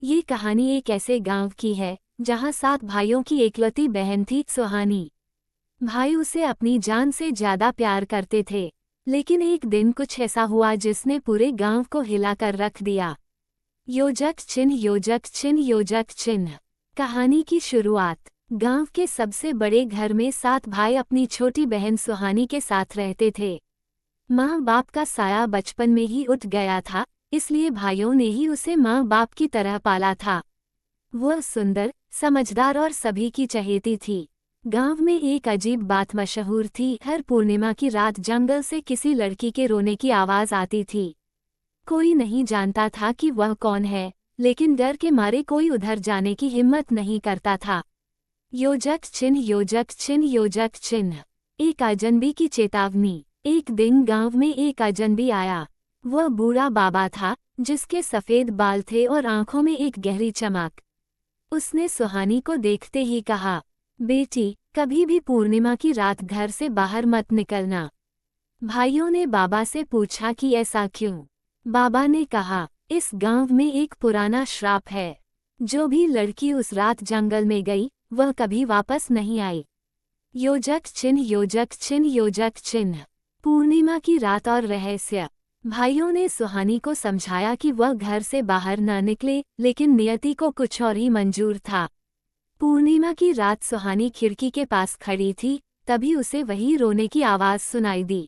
ये कहानी एक ऐसे गांव की है जहां 7 भाइयों की एकलौती बहन थी सुहानी। भाई उसे अपनी जान से ज्यादा प्यार करते थे, लेकिन एक दिन कुछ ऐसा हुआ जिसने पूरे गांव को हिलाकर रख दिया। योजक चिन्ह योजक चिन्ह योजक चिन्ह। कहानी की शुरुआत। गांव के सबसे बड़े घर में 7 भाई अपनी छोटी बहन सुहानी के साथ रहते थे। माँ बाप का साया बचपन में ही उठ गया था, इसलिए भाइयों ने ही उसे माँ बाप की तरह पाला था। वह सुंदर, समझदार और सभी की चहेती थी। गांव में एक अजीब बात मशहूर थी। हर पूर्णिमा की रात जंगल से किसी लड़की के रोने की आवाज आती थी। कोई नहीं जानता था कि वह कौन है, लेकिन डर के मारे कोई उधर जाने की हिम्मत नहीं करता था। योजक चिन्ह योजक चिन्ह योजक चिन्ह। एक अजनबी की चेतावनी। एक दिन गांव में एक अजनबी आया। वह बूढ़ा बाबा था, जिसके सफेद बाल थे और आंखों में एक गहरी चमक। उसने सुहानी को देखते ही कहा, बेटी, कभी भी पूर्णिमा की रात घर से बाहर मत निकलना। भाइयों ने बाबा से पूछा कि ऐसा क्यों? बाबा ने कहा, इस गांव में एक पुराना श्राप है। जो भी लड़की उस रात जंगल में गई, वह कभी वापस नहीं आई। योजक चिन्ह योजक चिन्ह योजक चिन्ह। पूर्णिमा की रात और रहस्य। भाइयों ने सुहानी को समझाया कि वह घर से बाहर न निकले, लेकिन नियति को कुछ और ही मंजूर था। पूर्णिमा की रात सुहानी खिड़की के पास खड़ी थी, तभी उसे वही रोने की आवाज सुनाई दी।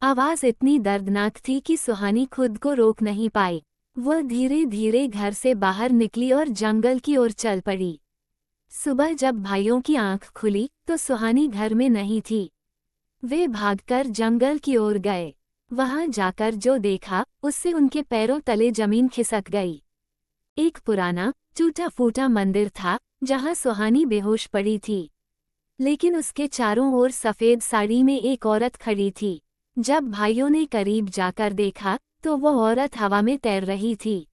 आवाज इतनी दर्दनाक थी कि सुहानी खुद को रोक नहीं पाई। वह धीरे धीरे घर से बाहर निकली और जंगल की ओर चल पड़ी। सुबह जब भाइयों की आंख खुली तो सुहानी घर में नहीं थी। वे भागकर जंगल की ओर गए। वहां जाकर जो देखा, उससे उनके पैरों तले जमीन खिसक गई। एक पुराना, टूटा फूटा मंदिर था, जहां सुहानी बेहोश पड़ी थी। लेकिन उसके चारों ओर सफेद साड़ी में एक औरत खड़ी थी। जब भाइयों ने करीब जाकर देखा, तो वह औरत हवा में तैर रही थी।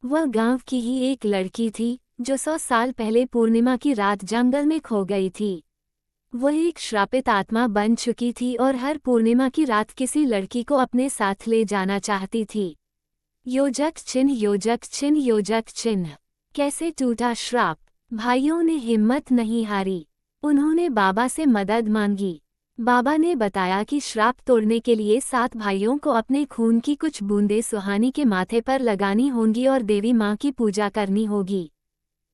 वह गांव की ही एक लड़की थी, जो 100 साल पहले पूर्णिमा की रात जंगल में खो गई थी। वह एक श्रापित आत्मा बन चुकी थी और हर पूर्णिमा की रात किसी लड़की को अपने साथ ले जाना चाहती थी। योजक चिन्ह योजक चिन्ह योजक चिन्ह। कैसे टूटा श्राप? भाइयों ने हिम्मत नहीं हारी। उन्होंने बाबा से मदद मांगी। बाबा ने बताया कि श्राप तोड़ने के लिए 7 भाइयों को अपने खून की कुछ बूंदें सुहानी के माथे पर लगानी होंगी और देवी माँ की पूजा करनी होगी।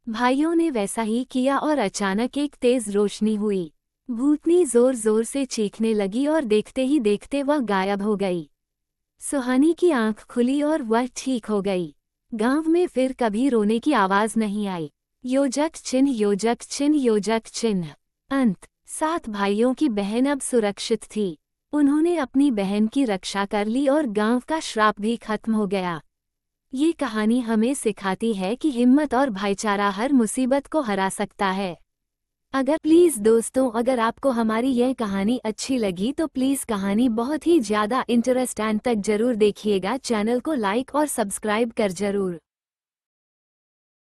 भाइयों ने वैसा ही किया और अचानक एक तेज रोशनी हुई। भूतनी जोर जोर से चीखने लगी और देखते ही देखते वह गायब हो गई। सुहानी की आंख खुली और वह ठीक हो गई। गांव में फिर कभी रोने की आवाज नहीं आई। योजक चिन्ह योजक चिन्ह योजक चिन्ह। अंत। 7 भाइयों की बहन अब सुरक्षित थी। उन्होंने अपनी बहन की रक्षा कर ली और गांव का श्राप भी खत्म हो गया। ये कहानी हमें सिखाती है कि हिम्मत और भाईचारा हर मुसीबत को हरा सकता है। प्लीज़ दोस्तों, अगर आपको हमारी यह कहानी अच्छी लगी तो प्लीज़ कहानी बहुत ही ज़्यादा इंटरेस्ट एंड तक जरूर देखिएगा। चैनल को लाइक और सब्सक्राइब कर जरूर।